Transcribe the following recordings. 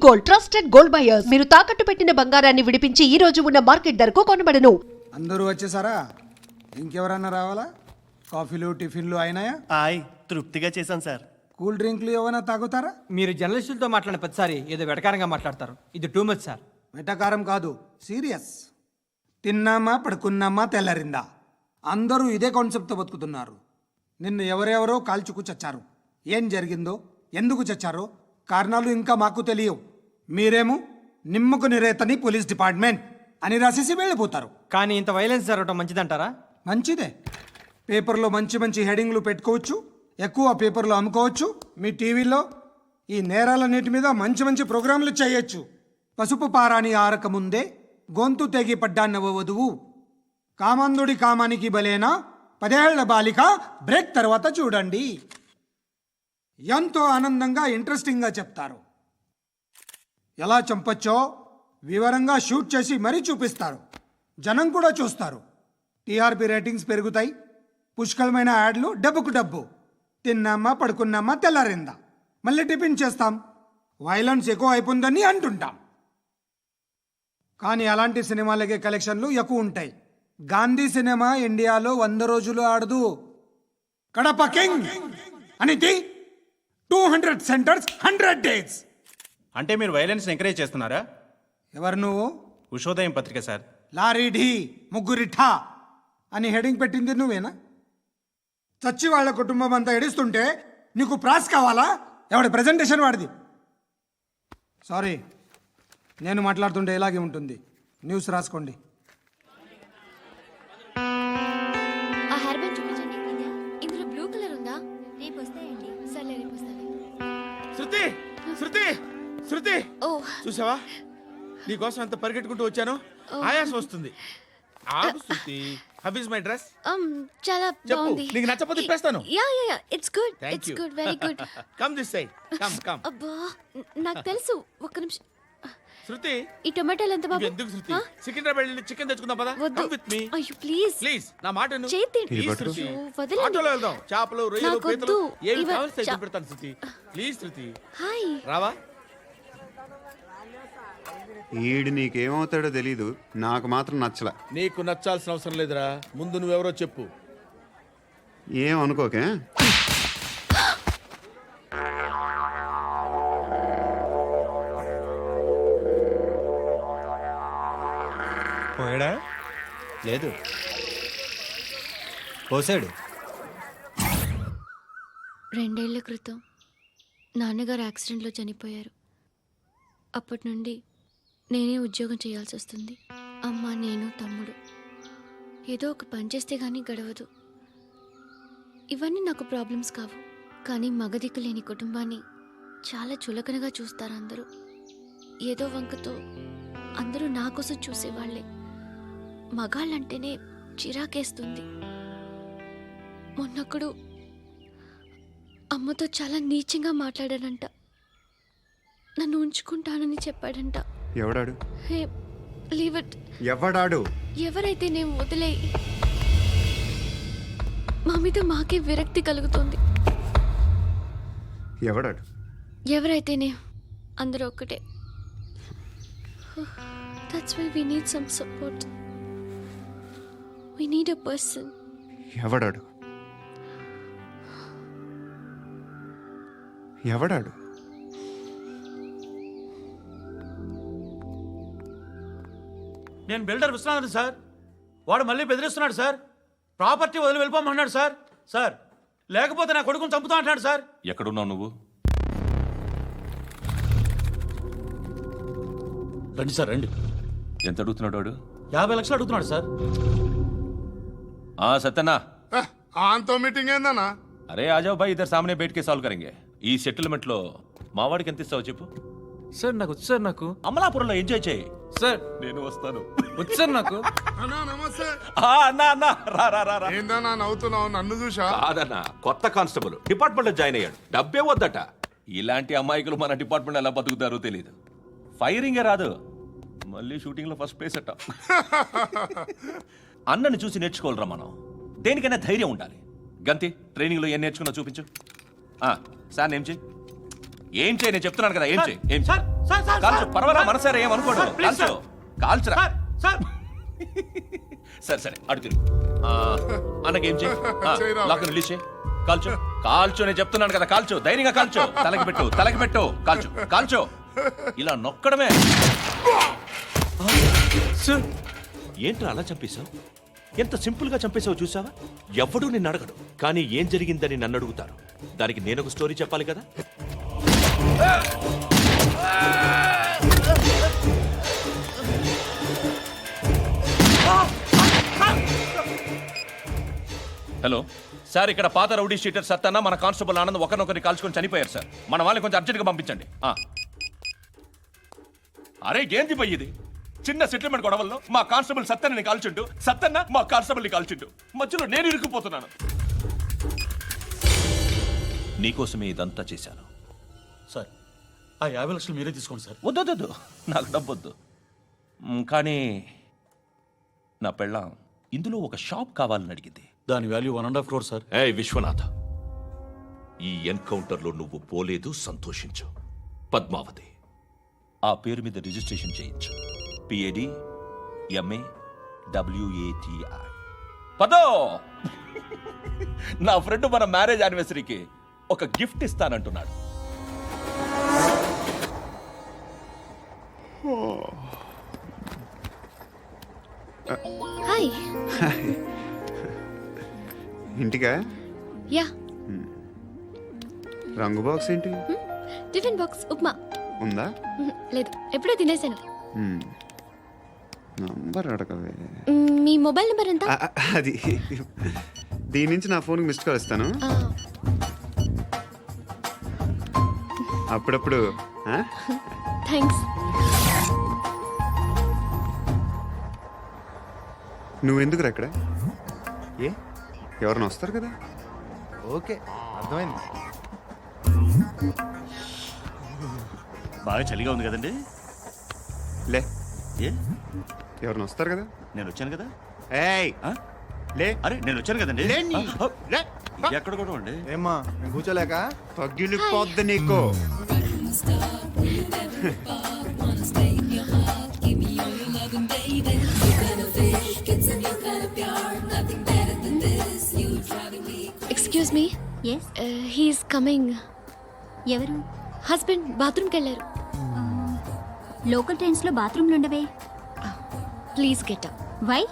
Gold, trusted gold buyers. మీరు తాకట్టు పెట్టిన బంగారాన్ని విడిపించి ఈ రోజు ఉన్న మార్కెట్ ధరకు కొనబడను. అందరూ వచ్చేసారా? ఇంకెవరన్నా రావాలా? కాఫీలు టిఫిన్లు అయినాయా? తృప్తిగా చేశాను సార్. కూల్ డ్రింక్లు ఏమైనా తాగుతారా? మీరు జర్నలిస్టులతో మాట్లాడిన ప్రతిసారి ఏదో వెటకారంగా మాట్లాడతారు. ఇది టూ మచ్ సార్. వెటకారం కాదు, సీరియస్. తిన్నామా పడుకున్నామా తెల్లరిందా, అందరూ ఇదే కాన్సెప్ట్తో బతుకుతున్నారు. నిన్ను ఎవరెవరో కాల్చుకు చచ్చారు. ఏం జరిగిందో, ఎందుకు చచ్చారో కారణాలు ఇంకా మాకు తెలియవు. మీరేమో నిమ్మకు నిరేతని పోలీస్ డిపార్ట్మెంట్ అని రాసేసి వెళ్ళిపోతారు. కానీ ఇంత వైలెన్స్ జరగడం మంచిదంటారా? మంచిదే. పేపర్లో మంచి మంచి హెడింగ్లు పెట్టుకోవచ్చు, ఎక్కువ పేపర్లు అమ్ముకోవచ్చు. మీ టీవీలో ఈ నేరాలన్నిటి మీద మంచి మంచి ప్రోగ్రాంలు చేయొచ్చు. పసుపు పారాని ఆరక ముందే గొంతు తెగి పడ్డాన్నవ వధువు, కామందుడి కామానికి బలేనా 10 ఏళ్ల బాలిక బ్రేక్ తర్వాత చూడండి. ఎంతో ఆనందంగా ఇంట్రెస్టింగ్గా చెప్తారు. ఎలా చంపచ్చో వివరంగా షూట్ చేసి మరీ చూపిస్తారు. జనం కూడా చూస్తారు. టీఆర్పీ రేటింగ్స్ పెరుగుతాయి. పుష్కలమైన యాడ్లు, డబ్బుకు డబ్బు. తిన్నామా పడుకున్నామా తెల్లారిందా, మళ్ళీ టిఫిన్ చేస్తాం. వైలెన్స్ ఎక్కువ అయిపోయిందని అంటుంటాం. కానీ అలాంటి సినిమాలకే కలెక్షన్లు ఎక్కువ ఉంటాయి. గాంధీ సినిమా ఇండియాలో 100 రోజులు ఆడదు. కడప కింగ్ అనితి 200 సెంటర్స్ 100 డేస్. అంటే మీరు వైలెన్స్ ఎంకరేజ్ చేస్తున్నారా? ఎవరు నువ్వు? ఉషోదయం పత్రిక సార్. లారీ ఢీ ముగ్గురిఠా అని హెడింగ్ పెట్టింది నువ్వేనా? చచ్చి వాళ్ళ కుటుంబం అంతా ఎడుస్తుంటే నీకు ప్రాస్ కావాలా? ఎవడి ప్రజెంటేషన్ వాడిది. సారీ, నేను మాట్లాడుతుంటే ఇలాగే ఉంటుంది. న్యూస్ రాసుకోండి. ఆ హెయిర్ బ్యాండ్ చూపించండి. ఇందులో బ్లూ కలర్ ఉందా? రేపు వస్తాయండి. సర్లే, రేపు వస్తాను. శృతి శృతి శృతి, ఓ చూసావా నీకోసం ఎంత పరిగెట్టుకుంటూ వచ్చాను. ఆయాసం వస్తుంది. ఆగు Shruti. How is my dress? చాలా చెప్పు. బాగుంది. నీకు నచ్చకపోతే తిప్పేస్తాను. Yeah it's good. Thank it's you. Good, very good. Come this side. Come అబ్బా, నాకు తెలుసు. ఒక్క నిమిషం. శృతి, ఈ టొమాటోలు ఎంత బాబు? ఎందుకు శృతి? సికింద్రాబాద్ వెళ్ళి చికెన్ తెచ్చుకుందాం పదా. వద్దు. కమ్ విత్ మీ అయ్యో ప్లీజ్ ప్లీజ్. నా మాట విను. చేతి Please, శృతి. వదలండి. ఆటోలో వెళ్దాం. చేపలు, రొయ్యలు, నాకు పీతలు వద్దు. ఏమి ఇవ- కావాలి తెచ్చి పెడతాను శృతి. Please Shruti. హాయ్. రావా? ఈడు నీకేమవుతాడో తెలీదు, నాకు మాత్రం నచ్చలా. నీకు నచ్చాల్సిన అవసరం లేదురా. ముందు నువ్వెవరో చెప్పు. ఏం అనుకోకే. పోయాడా? లేదు, పోసాడు. 2 ఏళ్ల క్రితం నాన్నగారు యాక్సిడెంట్లో చనిపోయారు. అప్పటి నుండి నేనే ఉద్యోగం చేయాల్సి వస్తుంది. అమ్మ, నేను, తమ్ముడు. ఏదో ఒక పని చేస్తే కానీ గడవదు. ఇవన్నీ నాకు ప్రాబ్లమ్స్ కావు. కానీ మగదిక్కు లేని కుటుంబాన్ని చాలా చులకనగా చూస్తారు అందరూ. ఏదో వంకతో అందరూ నా కోసం చూసేవాళ్లే. మగాళ్ళంటేనే చిరాకేస్తుంది. మొన్నొక్కడు అమ్మతో చాలా నీచంగా మాట్లాడాడంట. నన్ను ఉంచుకుంటానని చెప్పాడంట. ఎవడాడు? హే, లీవ్ ఇట్. ఎవడాడు? ఎవరైతే నేను వదిలే. మా మీద మాకే విరక్తి కలుగుతుంది. ఎవడాడు? ఎవరైతేనే అందరూ ఒక్కటే. That's why we need some support. We need a person. ఎవడాడు? ఎవడాడు? నేను బిల్డర్ విశ్వనాథన్ సార్. వాడు మళ్ళీ బెదిరిస్తున్నాడు సార్. ప్రాపర్టీ వదిలి వెళ్ళిపోమన్నాడు సార్. సార్, లేకపోతే నా కొడుకుని చంపుతా అంటున్నాడు సార్. ఎక్కడున్నావు నువ్వు? రండి సార్, రండి. ఎంత అడుగుతున్నాడు వాడు? 50 లక్షలు అడుగుతున్నాడు సార్. సత్యనా, ఆంతో మీటింగ్ ఏందన్నా? అరే ఆజావ్ భాయ్, ఇద్దరు సామనే బయట కే సాల్వ్ కరెంగే. ఈ సెటిల్మెంట్ లో మావాడికి ఎంత ఇస్తావు చెప్పు. సార్ నాకు వచ్చు సార్. నాకు అమలాపురంలో ఎంజాయ్ చేయి సార్. నేను వస్తాను. వచ్చు సార్ నాకు. అన్నా నమస్తే. అన్నా అన్నా, రా రా రా రా. ఏందన్నా నవ్వుతున్నావు? నన్ను చూసా? కాదన్నా, కొత్త కానిస్టేబుల్ డిపార్ట్మెంట్ లో జాయిన్ అయ్యాడు. డబ్బే వద్దట. ఇలాంటి అమాయకులు మన డిపార్ట్మెంట్ ఎలా బతుకుతారో తెలియదు. ఫైరింగే రాదు, మళ్ళీ షూటింగ్ లో ఫస్ట్ ప్లేస్ అట్ట. అన్నని చూసి నేర్చుకోవాలరా మనం. దేనికైనా ధైర్యం ఉండాలి. గంతి, ట్రైనింగ్ లో ఏం నేర్చుకున్నా చూపించు. సార్ ఏం చేయి, ఏం చేయి, నేను చెప్తున్నాను కదా. ఏం చేయి, ఏం సార్ సార్, సార్, కాల్చు సార్, పర్వాలా సార్. మనసారా ఏమనుకోడు సార్, ప్లీజ్, కాల్చు కాల్చురా సార్ సార్ సరే సరే అడు తిరుగు అన్నకేం చేయి చేయరా. లాక్ రిలీజ్ చేయి కాల్చు కాల్చు నేను చెప్తున్నాను కదా కాల్చు ధైర్యంగా కాల్చు తలకి పెట్టు కాల్చు కాల్చు ఇలా నొక్కడమే సార్ ఏంట్రా అలా చంపేశావు ఎంత సింపుల్ గా చంపేశావు చూసావా ఎవడూ నిన్ను అడగడు కానీ ఏం జరిగిందని నన్ను అడుగుతారు దానికి నేను ఒక స్టోరీ చెప్పాలి కదా హలో సార్ ఇక్కడ పాత రౌడీ షీటర్ సత్తన్న మన కానిస్టేబుల్ ఆనంద్ ఒకరినొకరిని కాల్చుకొని చనిపోయారు సార్ మన వాళ్ళని కొంచెం అర్జెంట్గా పంపించండి అరే ఏంది పోయి ఇది చిన్న సెటిల్మెంట్ గొడవల్లో మా కానిస్టేబుల్ సత్తన్నని కాల్చుండు సత్తన్న మా కానిస్టేబుల్ని కాల్చుండు మధ్యలో నేను ఇరుక్కుపోతున్నాను నీకోసమే ఇదంతా చేశాను సార్ ఆ 50 లక్షలు మీరే తీసుకోండి సార్. వద్దొద్దు నాకు డబ్బొద్దు కానీ నా పెళ్ళాం ఇందులో ఒక షాప్ కావాలని అడిగింది దాని వాల్యూ 1.5 crore సార్. ఏ విశ్వనాథ ఈ ఎన్కౌంటర్లో నువ్వు పోలేదు సంతోషించు పద్మావతి ఆ పేరు మీద రిజిస్ట్రేషన్ చేయించు PAD MA WATI పదో నా ఫ్రెండ్ మన మ్యారేజ్ యానివర్సరీకి ఒక గిఫ్ట్ ఇస్తానంటున్నాడు హాయ్. ఇంటికా యా. రంగు బాక్స్ ఏంటి టిఫిన్ బాక్స్ ఉప్మా. ఉందా లేదు, ఎప్పుడో తినేసాను. నంబర్ అడగవే మీ మొబైల్ నెంబర్ ఎంత? అది దీని నుంచి నా ఫోన్కి మిస్డ్ కాల్ ఇస్తాను అప్పుడప్పుడు థ్యాంక్స్. నువ్వెందుకు రా ఇక్కడ ఏ ఎవరైనా వస్తారు కదా ఓకే అర్థమైంది. బాగా చలిగా ఉంది కదండి లే ఏ ఎవరైనా వస్తారు కదా నేను వచ్చాను కదా ఏయ్ లే అరే నేను వచ్చాను కదండి లేని. లే. ఎక్కడ కూడా అండి ఏమ్మా నేను కూర్చోలేక తగ్గిలిపోద్ది నీకు excuse me. Yes he's coming. ఎవరు? హస్బెండ్ బాత్రూమ్కి వెళ్ళారు. లోకల్ ట్రైన్స్లో బాత్రూమ్లు ఉండవే. Please get up. వై?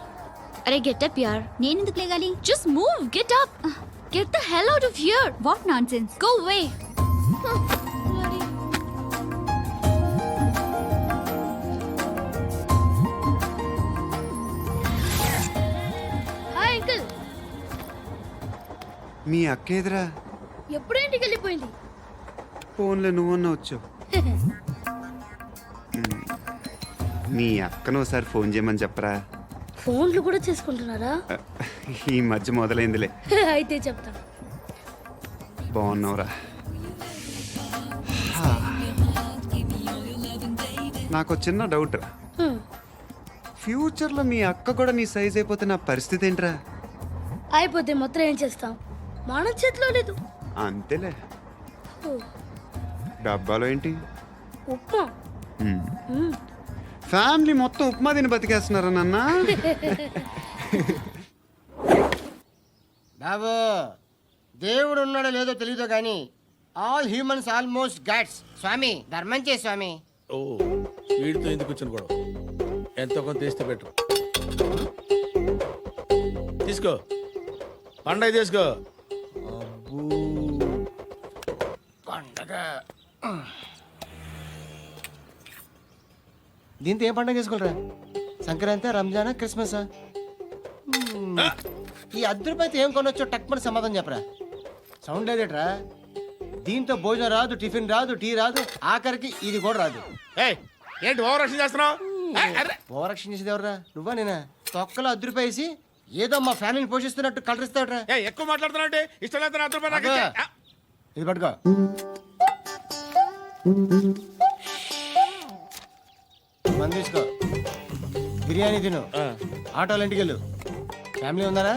అరే గెట్ అప్ యార్. నేనెందుకు లేగాలి? Just move, get up. Get the hell out of here. What nonsense. Go away. Hi uncle. మీ అక్క ఎదురా ఎప్పుడు ఇంటికి వెళ్ళిపోయింది? ఫోన్లో నువ్వన్నా వచ్చావు మీ అక్కను ఒకసారి ఫోన్ చేయమని చెప్పరా ఫోన్లు కూడా చేసుకుంటున్నారా? ఈ మధ్య మొదలైందిలే అయితే చెప్తా. బాగున్నావురా నాకు చిన్న డౌట్ రా ఫ్యూచర్లో మీ అక్క కూడా నీ సైజ్ అయిపోతే నా పరిస్థితి ఏంట్రా అయిపోతే మొత్తం ఏం చేస్తాం? మన చేతిలో లేదు. అంతేలే డబ్బాలో ఏంటి ఉప్మా. ఫ్యామిలీ మొత్తం ఉప్మా తిని బతికేస్తున్నారా నాన్న బాబు దేవుడు ఉన్నాడో లేదో తెలియదు కానీ ఆల్ హ్యూమన్స్ ఆల్మోస్ట్ గాడ్స్. స్వామి ధర్మం చే స్వామి. ఓ వీడితో ఎందుకు వచ్చిన గొడవ ఎంతో కొంత తీస్తే బెటర్. తీసుకో పండగ తీసుకో. పండగ దీంతో ఏం పండగ చేసుకోలేరా? సంక్రాంతి, రంజానా, క్రిస్మసా? ఈ రూపాయలతో ఏం కొనొచ్చో టక్మని సమాధానం చెప్పరా. సౌండ్ లేదేట్రా? దీంతో భోజనం రాదు, టిఫిన్ రాదు, టీ రాదు, ఆఖరికి ఇది కూడా రాదు. ఏయ్ ఏంటి ఓవర్ రక్షణ చేస్తున్నావు? ఓవరక్షణ చేసేది ఎవరా? నువ్వా నేనా? తొక్కలో రూపాయలు వేసి ఏదో మా ఫ్యామిలీని పోషిస్తున్నట్టు కలరిస్తావుట్రా. ఎక్కువ మాట్లాడుతున్నావు అంటే ఇష్టం లేదు రూపాయలు నాకు అబ్బా. ఇచ్చే. ఇది పట్టుకో. మంది తీసుకో, బిర్యానీ తిను, ఆటోలు ఇంటికి వెళ్ళు. ఫ్యామిలీ ఉందారా?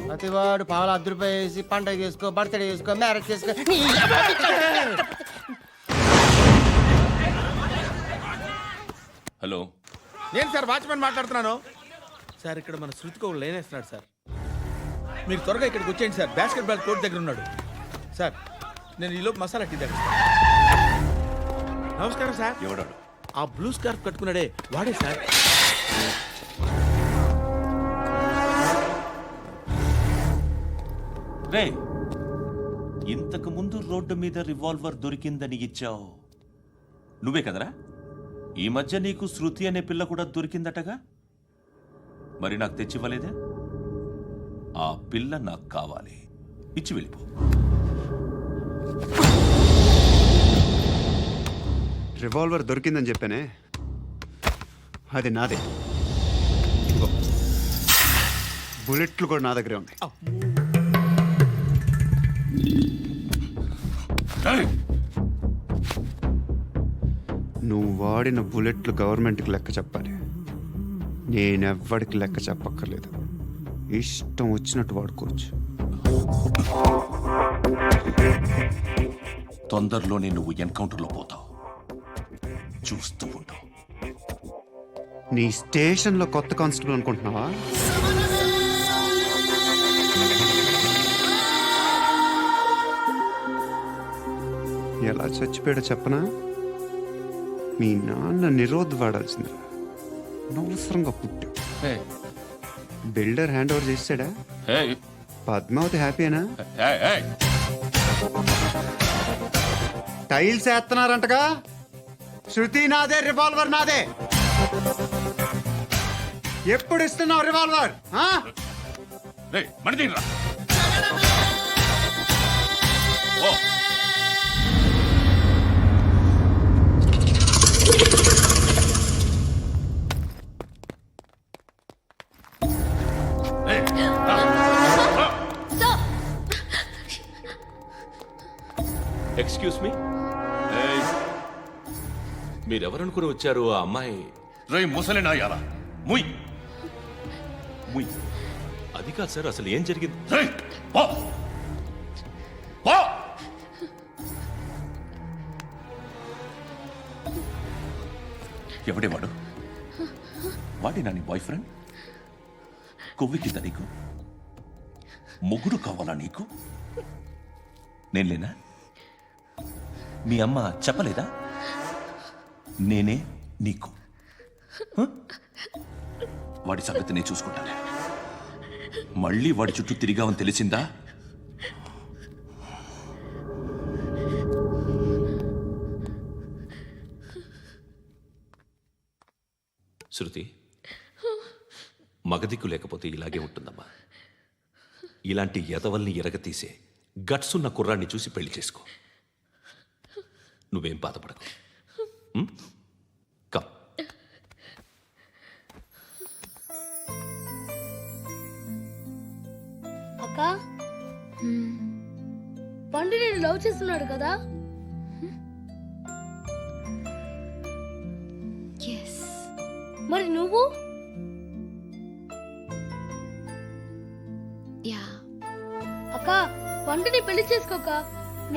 ప్రతివాడు పావులు రూపాయలు వేసి పండగ చేసుకో, బర్త్డే చేసుకో, మ్యారేజ్ చేసుకో. హలో, నేను సార్ వాచ్మెన్ మాట్లాడుతున్నాను. సార్ ఇక్కడ మన శృతికో లేనేస్తున్నాడు సార్. మీరు త్వరగా ఇక్కడికి వచ్చేయండి సార్. బాస్కెట్ బాల్ కోర్ట్ దగ్గర ఉన్నాడు. సార్ నేను ఈలోపు మసాలా టీ దగ్గర. నమస్కారం సార్. ఎవడాడు? ఆ బ్లూ స్కార్ఫ్ కట్టుకున్నాడే వాడే సార్. రే, ఇంతకు ముందు రోడ్డు మీద రివాల్వర్ దొరికిందని ఇచ్చావు నువ్వే కదరా? ఈ మధ్య నీకు శృతి అనే పిల్ల కూడా దొరికిందటగా? మరి నాకు తెచ్చివ్వలేదే? ఆ పిల్ల నాకు కావాలి, ఇచ్చి వెళ్ళిపో. రివాల్వర్ దొరికిందని చెప్పానే, అది నాదే. ఇదిగో, బుల్లెట్లు కూడా నా దగ్గరే ఉన్నాయి. నువ్వు వాడిన బుల్లెట్లు గవర్నమెంట్కి లెక్క చెప్పాలి. నేనెవ్వడికి లెక్క చెప్పక్కర్లేదు. ఇష్టం వచ్చినట్టు వాడుకోవచ్చు. తొందరలోనే నువ్వు ఎన్కౌంటర్లో పోతావు, చూస్తూ ఉంటావు. నీ స్టేషన్లో కొత్త కానిస్టేబుల్ అనుకుంటున్నావా? ఎలా చచ్చిపోయాడో చెప్పనా? మీ నాన్న నిరోధ్ వాడాల్సింది. అనవసరంగా పుట్టావు. బిల్డర్ హ్యాండ్ ఓవర్ చేసాడా? పద్మావతి హ్యాపీనా? టైల్స్ వేస్తున్నారంటగా. శృతి నాదే, రివాల్వర్ నాదే. ఎప్పుడు ఇస్తున్నావు రివాల్వర్? ఎక్స్క్యూజ్ మీ, మీరెవరనుకుని వచ్చారు? ఆ అమ్మాయి రై ముసలి నాయాలా, ముయ్. ముయ్. అది కాదు సార్, అసలు ఏం జరిగింది? రై పో పో. ఎవడేవాడు? వాడి నాని బాయ్ ఫ్రెండ్? కొవ్వికింద నీకు? ముగ్గురు కావాలా నీకు? నేను లేనా? మీ అమ్మ చెప్పలేదా? నేనే నీకు. వాడి సంగతి నేను చూసుకుంటాను. మళ్ళీ వాడి చుట్టూ తిరిగావని తెలిసిందా? శృతి, మగదిక్కు లేకపోతే ఇలాగే ఉంటుందమ్మా. ఇలాంటి ఎదవల్ని ఎరగతీసే గట్స్ ఉన్న కుర్రాన్ని చూసి పెళ్లి చేసుకో. నువ్వేం బాధపడకు. కమ్. అక్క, పండు నేను లవ్ చేస్తున్నాడు కదా? మరి నువ్వు? యా. అక్క, పండుని పెళ్లి చేసుకోక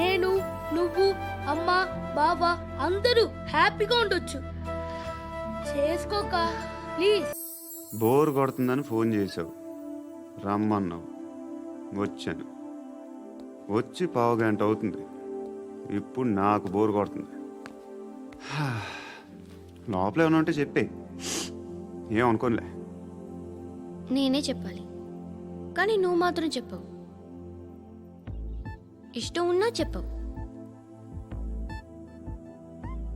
నేను, నువ్వు, అమ్మ, బావ అందరూ హ్యాపీగా ఉండొచ్చు. చేసుకోక ప్లీజ్. బోర్ కొడుతుందని ఫోన్ చేసావు, రమ్మన్నావు, వచ్చాను. వచ్చి పావుగంట అవుతుంది. ఇప్పుడు నాకు బోర్ కొడుతుంది. లోపల ఏమైనా ఉంటే చెప్పే, ఏమనుకోనిలే. నేనే చెప్పాలి, కానీ నువ్వు మాత్రం చెప్పవు. ఇష్టం ఉన్నా చెప్పవు.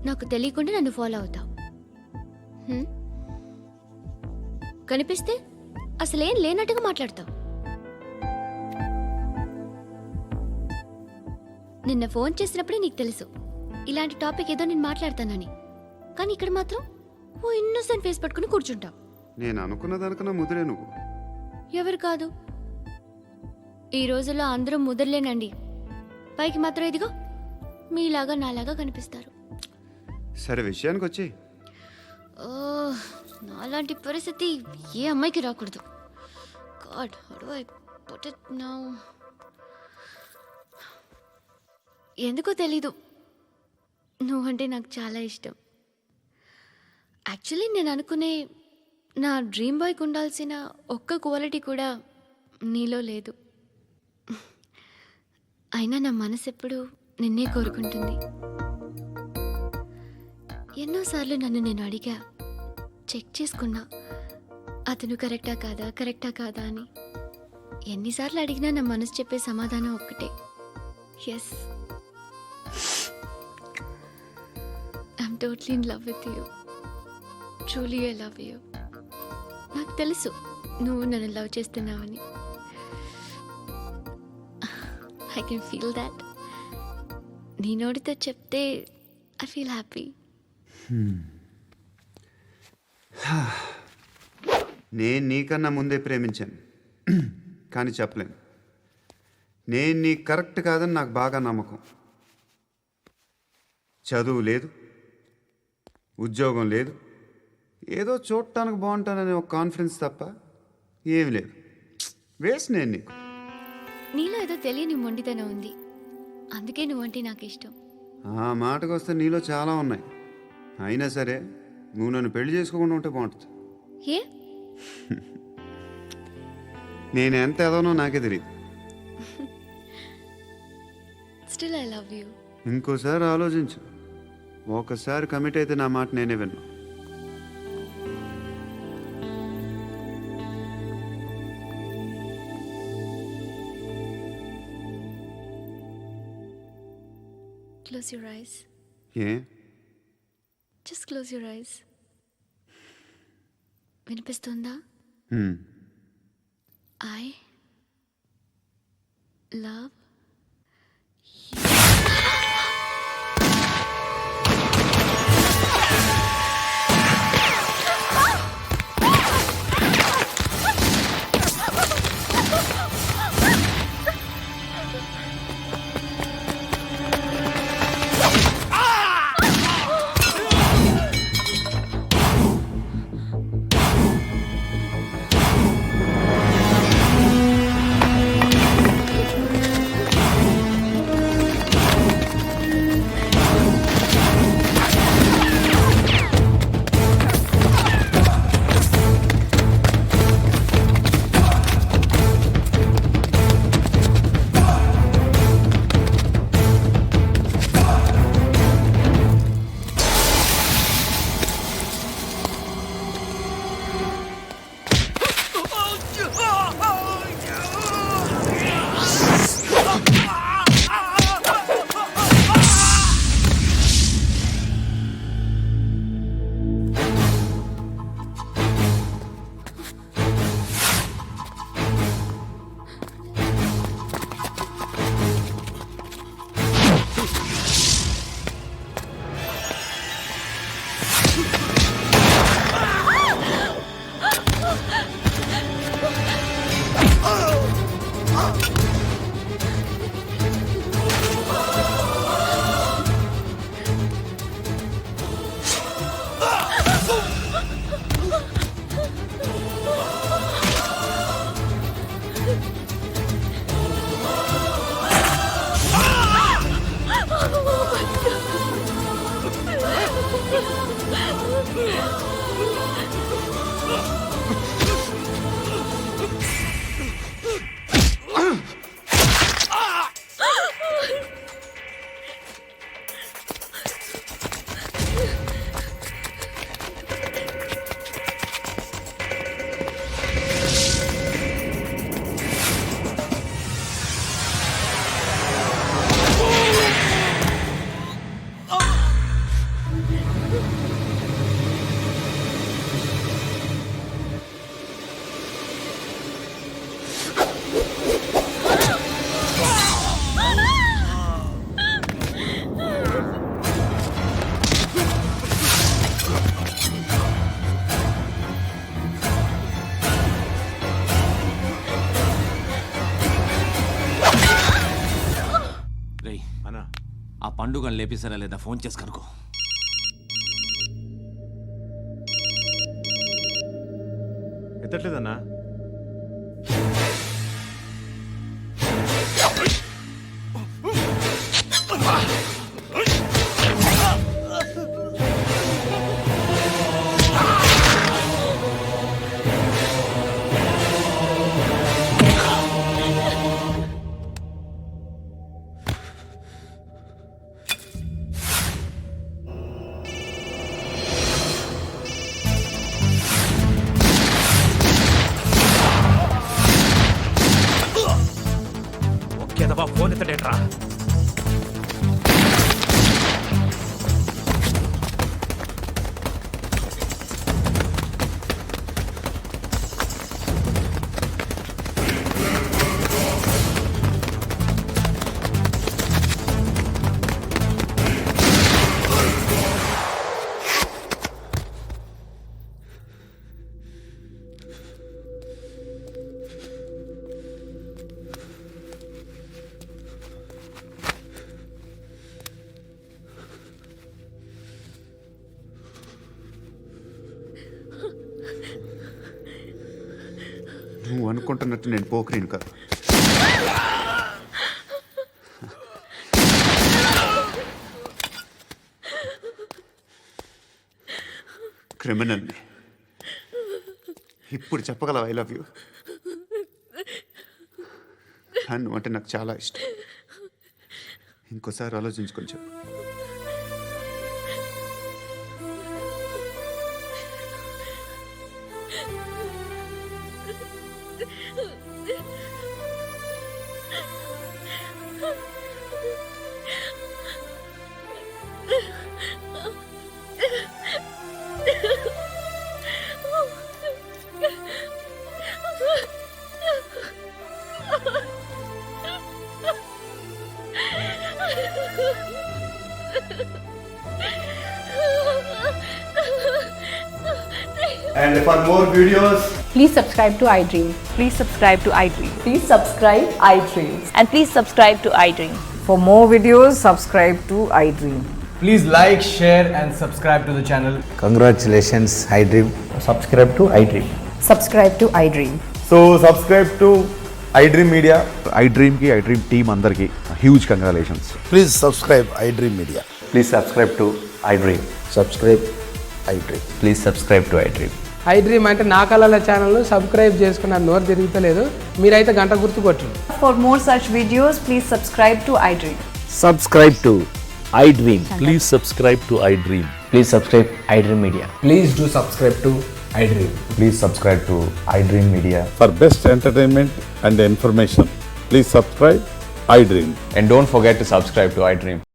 నాకు తెలియకుండా నన్ను ఫాలో అవుతావు. కనిపిస్తే అసలేం లేనట్టుగా మాట్లాడతావు. నిన్న ఫోన్ చేసినప్పుడే నీకు తెలుసు ఇలాంటి టాపిక్ ఏదో నేను మాట్లాడతానని. కానీ ఇక్కడ మాత్రం ఓ ఇన్నోసెంట్ ఫేస్ పట్టుకుని కూర్చుంటావు. నేను అనుకున్న దానికన్నా ముదిరే నువ్వు. ఎవరు కాదు, ఈ రోజుల్లో అందరూ ముదరలేనండి. పైకి మాత్రం ఇదిగో మీలాగా నాలాగా కనిపిస్తారు. సరే విషయానికి వచ్చి, నాలాంటి పరిస్థితి ఏ అమ్మాయికి రాకూడదు. God, how do I put it now? ఎందుకో తెలీదు, నువ్వంటే నాకు చాలా ఇష్టం. యాక్చువల్లీ నేను అనుకునే నా డ్రీమ్ బాయ్కి ఉండాల్సిన ఒక్క క్వాలిటీ కూడా నీలో లేదు. అయినా నా మనసు ఎప్పుడు నిన్నే కోరుకుంటుంది. ఎన్నోసార్లు నన్ను నేను అడిగా, చెక్ చేసుకున్నా అతను కరెక్టా కాదా అని. ఎన్నిసార్లు అడిగినా నా మనసు చెప్పే సమాధానం ఒక్కటే, yes, I'm totally in love with you. Truly I love you. నాకు తెలుసు నువ్వు నన్ను లవ్ చేస్తున్నావని. I can feel that. నీ నోటితో చెప్తే ఐ ఫీల్ హ్యాపీ. నేను నీకన్నా ముందే ప్రేమించాను, కానీ చెప్పలేను. నేను నీకు కరెక్ట్ కాదని నాకు బాగా నమ్మకం. చదువు లేదు, ఉద్యోగం లేదు, ఏదో చూడటానికి బాగుంటాననే ఒక కాన్ఫిడెన్స్ తప్ప ఏమి లేదు. వేస్ట్ నేను నీకు. నీలో ఏదో తెలియని మొండితనం ఉంది, అందుకే నువ్వంటే నాకు ఇష్టం. ఆ మాటకు వస్తే నీలో చాలా ఉన్నాయి. అయినా సరే నువ్వు నన్ను పెళ్లి చేసుకోకుండా ఉంటే బాగుంటుంది. ఏ? నేను ఎంత ఎదవనో నాకే తెలియదు. Still I love you. ఇంకోసారి ఆలోచించు. ఒకసారి కమిట్ అయితే నా మాట నేనే విన్నా. Close your eyes. A? Just close your eyes. వినిపిస్తుందా? I love ఆ పండుగను లేపేసారా లేదా ఫోన్ చేసి కనుకో. ఎత్తట్లేదన్నా. పెడతాడేట్రా? నువ్వు అనుకుంటున్నట్టు నేను పోకరీని కాదు. క్రిమినల్ని. ఇప్పుడు చెప్పగలవు ఐ లవ్ యూ. నువ్వు అంటే నాకు చాలా ఇష్టం. ఇంకోసారి ఆలోచించుకొని చెప్పు. And for more videos, Please subscribe to iDream. Please subscribe to iDream. Please subscribe iDream. And please subscribe to iDream. For more videos, subscribe to iDream. please like, share, and subscribe to the channel. Congratulations iDream. Subscribe to iDream. Subscribe to iDream. So subscribe to iDream Media. iDream కి iDream team అందరికి huge congratulations. Please subscribe iDream Media. Please subscribe to iDream. Subscribe iDream. Please subscribe to iDream. iDream అంటే నా కళల channel subscribe చేసుకున్న నోరు తిరుగుతలేదు. మీరైతే గంట గుర్తు కొట్టండి. For more such videos, please subscribe to iDream. Subscribe to iDream. Please subscribe to iDream. Please subscribe iDream Media. Please do subscribe to iDream. Please subscribe to iDream media. For best entertainment and information please subscribe iDream. And don't forget to subscribe to iDream.